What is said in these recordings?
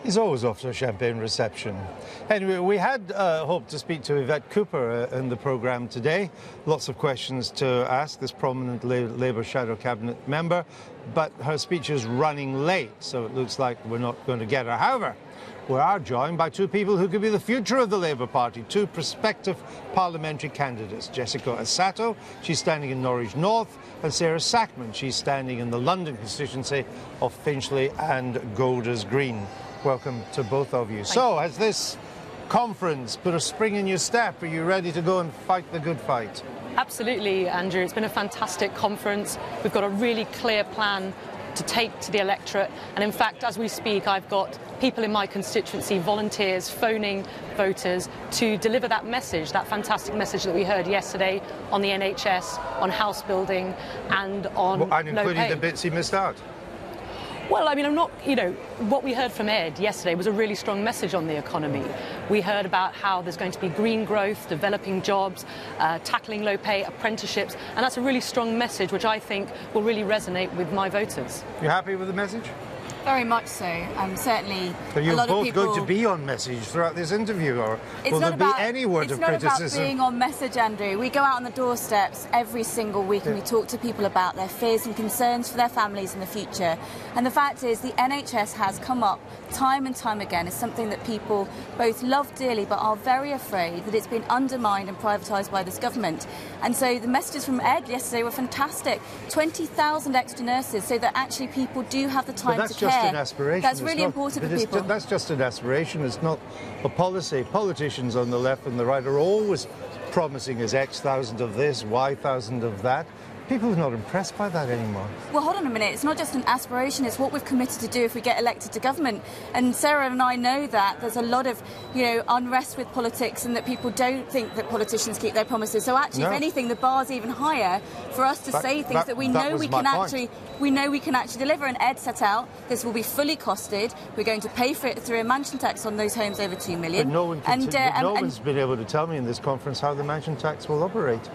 He's always off to a champagne reception. Anyway, we had hoped to speak to Yvette Cooper in the programme today. Lots of questions to ask this prominent Labour shadow cabinet member, but her speech is running late, so it looks like we're not going to get her. However, we are joined by two people who could be the future of the Labour Party, two prospective parliamentary candidates. Jessica Assato, she's standing in Norwich North, and Sarah Sackman, she's standing in the London constituency of Finchley and Golders Green. Welcome to both of you. So, has this conference put a spring in your step? Are you ready to go and fight the good fight? Absolutely, Andrew. It's been a fantastic conference. We've got a really clear plan to take to the electorate. And in fact, as we speak, I've got people in my constituency, volunteers, phoning voters to deliver that message, that fantastic message that we heard yesterday on the NHS, on house building and on and including the bits he missed out. Well, I mean, what we heard from Ed yesterday was a really strong message on the economy. We heard about how there's going to be green growth, developing jobs, tackling low pay, apprenticeships, and that's a really strong message which I think will really resonate with my voters. You happy with the message? Very much so. Certainly, so you're a lot both of people going to be on message throughout this interview, or will there be any word of criticism? It's not about being on message, Andrew. We go out on the doorsteps every single week and we talk to people about their fears and concerns for their families in the future. And the fact is, the NHS has come up time and time again as something that people both love dearly but are very afraid that it's been undermined and privatised by this government. And so the messages from Ed yesterday were fantastic. 20,000 extra nurses so that actually people do have the time to care. That's just an aspiration. That's really important for people. That's just an aspiration. It's not a policy. Politicians on the left and the right are always promising us X thousand of this, Y thousand of that. People are not impressed by that anymore. Well, hold on a minute. It's not just an aspiration. It's what we've committed to do if we get elected to government. And Sarah and I know that there's a lot of, unrest with politics and that people don't think that politicians keep their promises. So actually, if anything, the bar's even higher for us to say things that we know we can actually deliver. And Ed set out this will be fully costed. We're going to pay for it through a mansion tax on those homes over $2 million. But no one's been able to tell me in this conference how the mansion tax will operate.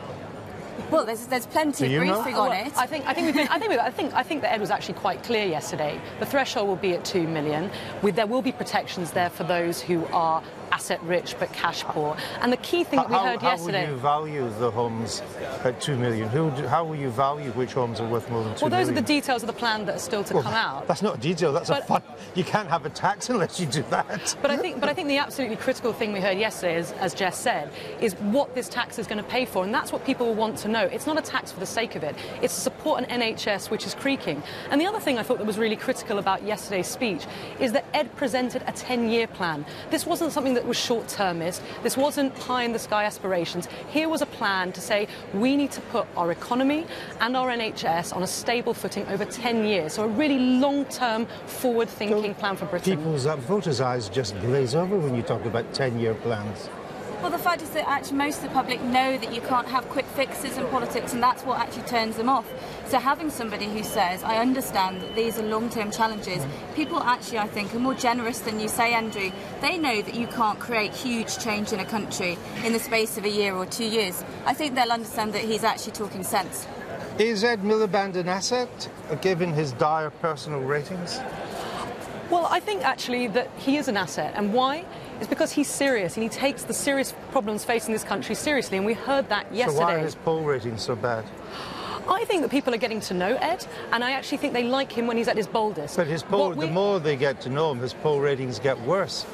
Well, there's plenty of briefing on it. I think that Ed was actually quite clear yesterday. The threshold will be at $2 million. There will be protections there for those who are asset rich but cash poor. And the key thing that we heard yesterday... How will you value the homes at $2 million? How will you value which homes are worth more than $2 million? Well, those are the details of the plan that are still to come out. That's not a detail. That's a fun. You can't have a tax unless you do that. But I think the absolutely critical thing we heard yesterday, as Jess said, is what this tax is going to pay for, and that's what people want to know. It's not a tax for the sake of it. It's to support an NHS which is creaking. And the other thing I thought that was really critical about yesterday's speech is that Ed presented a 10-year plan. This wasn't something that was short-termist. This wasn't pie-in-the-sky aspirations. Here was a plan to say we need to put our economy and our NHS on a stable footing over 10 years. So a really long-term, forward-thinking plan for Britain. People's voters' eyes just glaze over when you talk about 10-year plans. Well, the fact is that actually most of the public know that you can't have quick fixes in politics, and that's what actually turns them off. So having somebody who says, I understand that these are long-term challenges, people actually, I think, are more generous than you say, Andrew. They know that you can't create huge change in a country in the space of a year or 2 years. I think they'll understand that he's actually talking sense. Is Ed Miliband an asset, given his dire personal ratings? Well, I think actually that he is an asset. And why? It's because he's serious and he takes the serious problems facing this country seriously, and we heard that yesterday. So why are his poll ratings so bad? I think that people are getting to know Ed, and I actually think they like him when he's at his boldest. But his poll, the more they get to know him, his poll ratings get worse,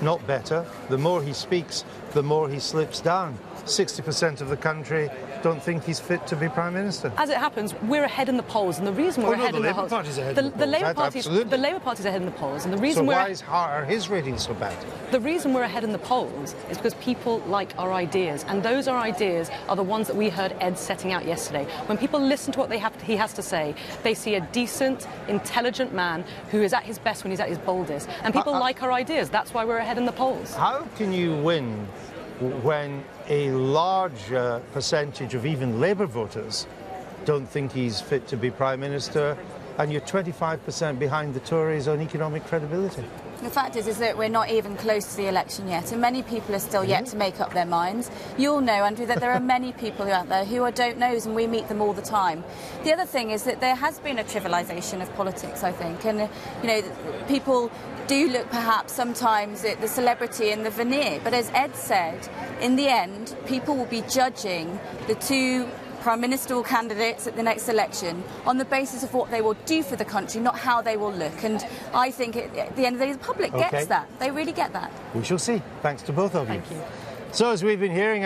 not better. The more he speaks, the more he slips down. 60% of the country don't think he's fit to be Prime Minister. As it happens, we're ahead in the polls, and the reason we're ahead in the polls... The Labour Party's ahead in the polls. The Labour Party's ahead in the polls, and the reason why are his ratings so bad? The reason we're ahead in the polls is because people like our ideas, and those our ideas are the ones that we heard Ed setting out yesterday. When people listen to what he has to say, they see a decent, intelligent man who is at his best when he's at his boldest, and people like our ideas. That's why we're ahead in the polls. How can you win when a large percentage of even Labour voters don't think he's fit to be Prime Minister, and you're 25% behind the Tories on economic credibility? The fact is that we're not even close to the election yet, and many people are still yet to make up their minds. You'll know, Andrew, that there are many people out there who are don't knows, and we meet them all the time. The other thing is that there has been a trivialisation of politics, I think, and people do look perhaps sometimes at the celebrity and the veneer, but as Ed said, in the end, people will be judging the two Prime Ministerial candidates at the next election on the basis of what they will do for the country, not how they will look. And I think at the end of the day, the public gets that. They really get that. We shall see. Thanks to both of you. Thank you. So as we've been hearing,